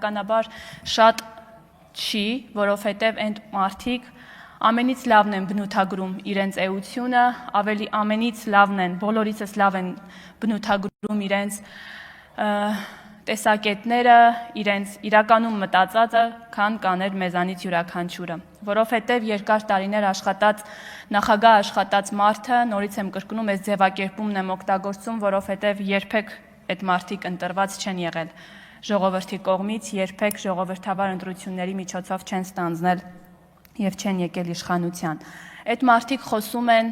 բնականաբար շատ չի, որովհետև այն մարդիկ ամենից լավն են բնութագրում իրենց էությունը, ավելի ամենից լավն են, բոլորիցս լավ են բնութագրում իրենց տեսակետները, իրենց իրականում մտածածը, քան կաներ մեզանից յուրաքանչյուրը, որովհետև երկար տարիներ աշխատած, նախագահ աշխատած մարդը, նորից եմ կրկնում, այս ձևակերպումն եմ օգտագործում, որովհետև երբեք այդ մարդիկ ընտրված չեն եղել ժողովրդի կողմից, երբեք ժողովրդավար ընտրությունների միջոցով չեն ստանձնել և չեն եկել իշխանության։ Այդ մարդիկ խոսում են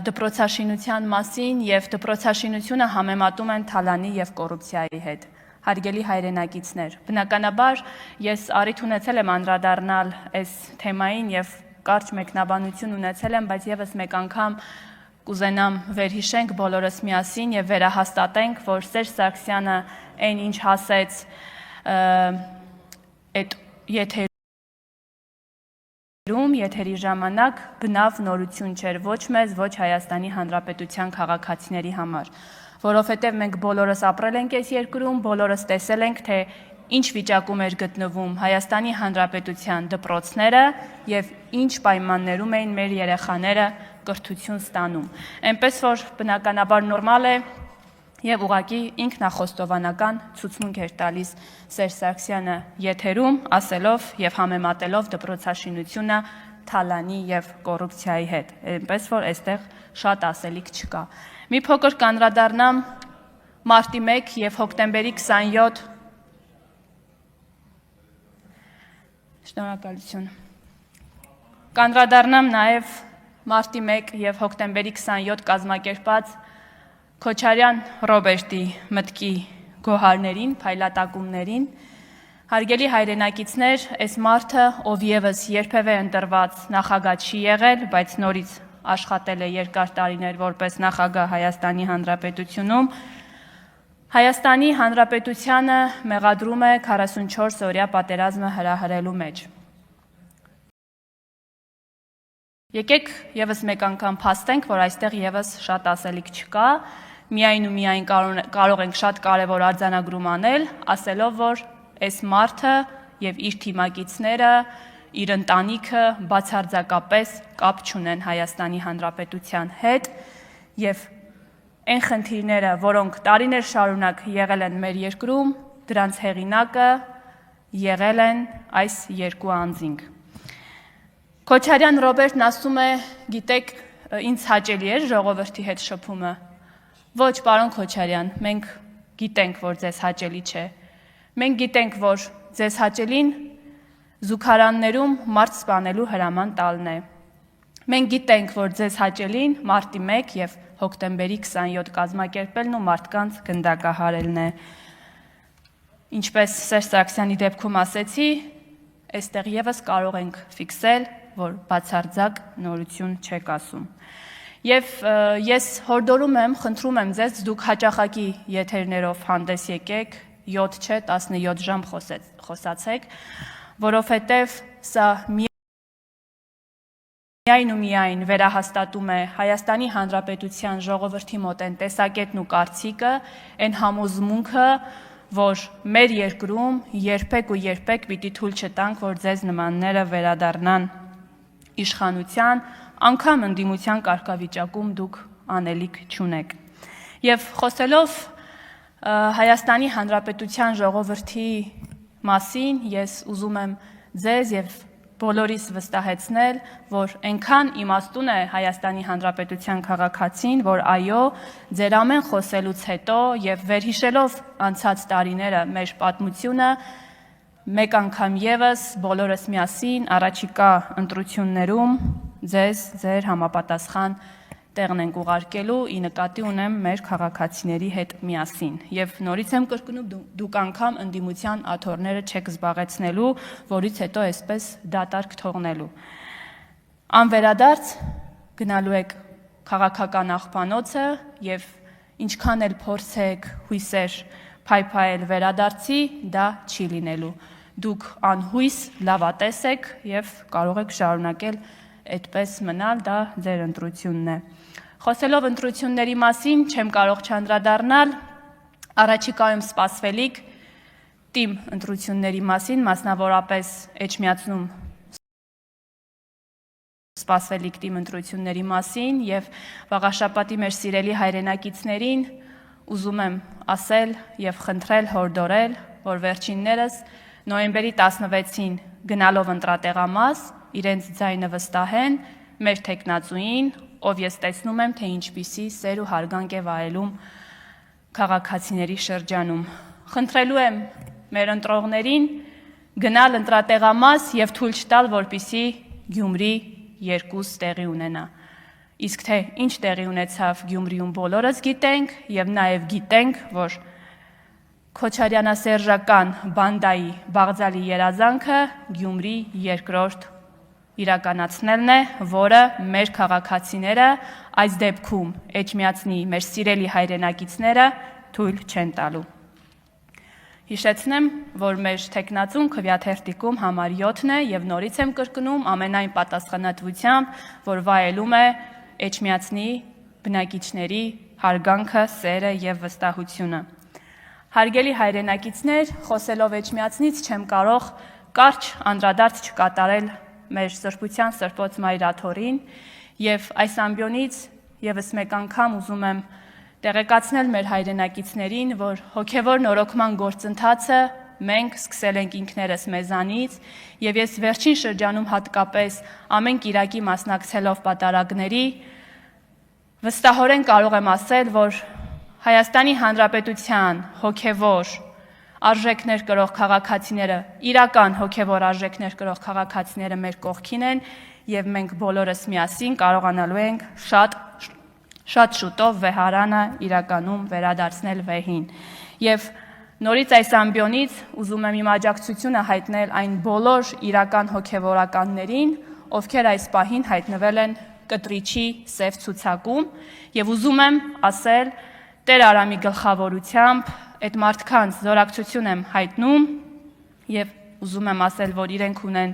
դպրոցաշինության մասին և դպրոցաշինությունը համեմատում են թալանի և կոռուպցիայի հետ։ Հարգելի հայրենակիցներ, բնականաբար ես առիթ ունեցել եմ անդրադառնալ այս թեմային և կարճ մեկնաբանություն ունեցել եմ, բայց ևս մեկ անգամ կուզենամ վերհիշենք բոլորս միասին և վերահաստատենք, որ Սերժ Սարգսյանը այն ինչ ասեց այդ եթերի ժամանակ բնավ նորություն չէր ոչ մեզ, ոչ Հայաստանի Հանրապետության քաղաքացիների համար, որովհետև մենք բոլորս ապրել ենք այս երկրում, բոլորս տեսել ենք, թե ինչ վիճակում էր գտնվում Հայաստանի Հանրապետության դպրոցները և ինչ պայմաններում էին մեր երեխաները կրթություն ստանում։ Այնպես որ բնականաբար նորմալ է և ուղղակի ինքնախոստովանական ցուցմունք էր տալիս Սերժ Սարգսյանը եթերում, ասելով և համեմատելով դպրոցաշինությունը թալանի և կոռուպցիայի հետ, այնպես որ այստեղ շատ ասելիք չկա։ Մի փոքր կանդրադառնամ մարտի 1 և հոկտեմբերի 27 Շնորհակալություն։ Կանդրադառնամ նաև մարտի 1 և հոկտեմբերի 27 կազմակերպած Քոչարյան Ռոբերտի մտքի գոհարներին, փայլատակումներին։ Հարգելի հայրենակիցներ, այս մարդը, ով ևս երբևէ ընտրված նախագահ չի եղել, բայց նորից աշխատել է երկար տարիներ որպես նախագահ Հայաստանի Հանրապետությունում, Հայաստանի Հանրապետությանը մեղադրում է 44 օրյա պատերազմը հրահրելու մեջ։ Եկեք ևս մեկ անգամ փաստենք, որ այստեղ ևս շատ ասելիք չկա, միայն ու միայն կարող ենք շատ կարևոր արձանագրում անել, ասելով, որ այս մարդը և իր թիմակիցները, իր ընտանիքը բացարձակապես կապ չունեն Հայաստանի Հանրապետության հետ և այն խնդիրները, որոնք տարիներ շարունակ եղել են մեր երկրում, դրանց հեղինակը եղել են այս երկու անձինք։ Քոչարյան Ռոբերտն ասում է, գիտեք, ինձ հաճելի էր ժողովրդի հետ շփումը։ Ոչ, պարոն Քոչարյան, մենք գիտենք, որ ձեզ հաճելի չէ։ Մենք գիտենք, որ ձեզ հաճելին զուգարաններում մարդ սպանելու հրաման տալն է։ Մենք գիտենք, որ ձեզ հաճելին մարտի 1 և հոկտեմբերի 27 կազմակերպելն ու մարդկանց գնդակահարելն է։ Ինչպես Սերժ Սարգսյանի դեպքում ասեցի, այստեղ ևս կարող ենք ֆիքսել, որ բացարձակ նորություն չեք ասում։ Եվ ես հորդորում եմ, խնդրում եմ ձեզ, դուք հաճախակի եթերներով հանդես եկեք, 7 չէ, 17 ժամ խոսացեք, որովհետև սա միայն ու միայն վերահաստատում է Հայաստանի Հանրապետության ժողովրդի մոտ այն տեսակետն ու կարծիքը, այն համոզմունքը, որ մեր երկրում երբեք ու երբեք պիտի թույլ չտանք, որ ձեզ նմանները վերադառնան իշխանության, անգամ ընդդիմության կարգավիճակում դուք անելիք չունեք։ Եվ խոսելով Հայաստանի Հանրապետության ժողովրդի մասին, ես ուզում եմ ձեզ և բոլորիս վստահեցնել, որ այնքան իմաստուն է Հայաստանի Հանրապետության քաղաքացին, որ այո, ձեր ամեն խոսելուց հետո և վերհիշելով անցած տարիները մեր պատմությունը, մեկ անգամ ևս բոլորս միասին առաջիկա ընտրություններում ձեզ ձեր համապատասխան տեղն ենք ուղարկելու, ի նկատի ունեմ մեր քաղաքացիների հետ միասին։ Եվ նորից եմ կրկնում, դուք անգամ ընդդիմության աթոռները չեք զբաղեցնելու, որից հետո այսպես դատարկ թողնելու։ Անվերադարձ գնալու եք քաղաքական աղբանոցը և ինչքան էլ փորձեք հույսեր փայփայել վերադարձի, դա չի լինելու։ Դուք անհույս լավատես եք և կարող եք շարունակել այդպես մնալ, դա ձեր ընտրությունն է։ Խոսելով ընտրությունների մասին, չեմ կարող չանդրադառնալ առաջիկայում սպասվելիք թիմ ընտրությունների մասին, մասնավորապես Էջմիածնում սպասվելիք թիմ ընտրությունների մասին եւ վաղաշաբաթի մեր սիրելի հայրենակիցներին ուզում եմ ասել եւ խնդրել հորդորել, որ վերջիններս նոյեմբերի 16-ին գնալով ընտրատեղամաս իրենց ձայնը վստահեն մեր թեկնածուին, ով ես տեսնում եմ, թե ինչպիսի սեր ու հարգանք է վայելում քաղաքացիների շրջանում։ Խնդրելու եմ մեր ընտրողներին գնալ ընտրատեղամաս եւ թույլ չտալ, որպիսի Գյումրի երկուս տեղի ունենա։ Իսկ թե ինչ տեղի ունեցավ Գյումրիում բոլորս գիտենք եւ նաեւ գիտենք, որ Քոչարյանասերժական բանդայի Բաղձալի երազանքը Գյումրի երկրորդ իրականացնելն է, որը մեր քաղաքացիները, այս դեպքում Էջմիածնի մեր սիրելի հայրենակիցները թույլ չեն տալու։ Հիշեցնեմ, որ մեր թեկնածուն քվեաթերթիկում համար 7-ն է եւ նորից եմ կրկնում ամենայն պատասխանատվությամբ, որ վայելում է Էջմիածնի բնակիչների հարգանքը, սերը եւ վստահությունը։ Հարգելի հայրենակիցներ, խոսելով Էջմիածնից չեմ կարող կարճ անդրադարձ չկատարել մեր սրբության սրբոց Մայրաթորին եւ այս ամբիոնից եւս մեկ անգամ ուզում եմ տեղեկացնել մեր հայրենակիցներին, որ հոգևոր նորոգման գործընթացը մենք սկսել ենք ինքներս մեզանից եւ ես վերջին շրջանում հատկապես ամեն կիրակի մասնակցելով պատարագների վստահորեն կարող եմ ասել, որ Հայաստանի Հանրապետության հոգևոր արժեքներ կրող քաղաքացիները, իրական հոգևոր արժեքներ կրող քաղաքացիները մեր կողքին են եւ մենք բոլորս միասին կարողանալու ենք շատ շուտով վեհարանը իրականում վերադարձնել վեհին։ Եվ նորից այս ամբիոնից ուզում եմ իմ աջակցությունը հայտնել այն բոլոր իրական հոգևորականներին, ովքեր այս պահին հայտնվել են կտրիչի սև ցուցակում եւ ուզում եմ ասել Տեր Արամի գլխավորությամբ այդ մարդկանց զորակցություն եմ հայտնում եւ ուզում եմ ասել, որ իրենք ունեն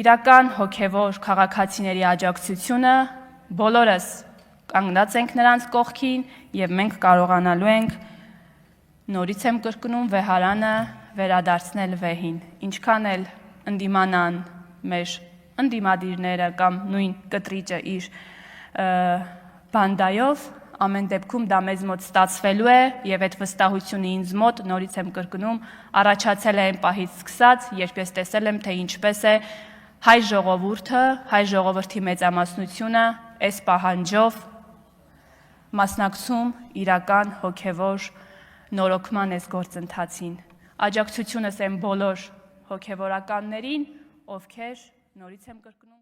իրական հոգևոր քաղաքացիների աջակցությունը, բոլորս կանգնած ենք նրանց կողքին եւ մենք կարողանալու ենք նորից եմ կրկնում վեհարանը վերադարձնել վեհին։ Ինչքան էլ ընդդիմանան մեր ընդդիմադիրները կամ նույն կտրիճը իր բանդայով, ամեն դեպքում դա մեզ մոտ ստացվելու է եւ այդ վստահությունը ինձ մոտ նորից եմ կրկնում առաջացել է այն պահից սկսած, երբ ես տեսել եմ, թե ինչպես է հայ ժողովուրդը, հայ ժողովրդի մեծամասնությունը այս պահանջով մասնակցում իրական հոգևոր նորոգման այս գործընթացին։ Աջակցությունս եմ բոլոր հոգևորականներին, ովքեր նորից եմ կրկնում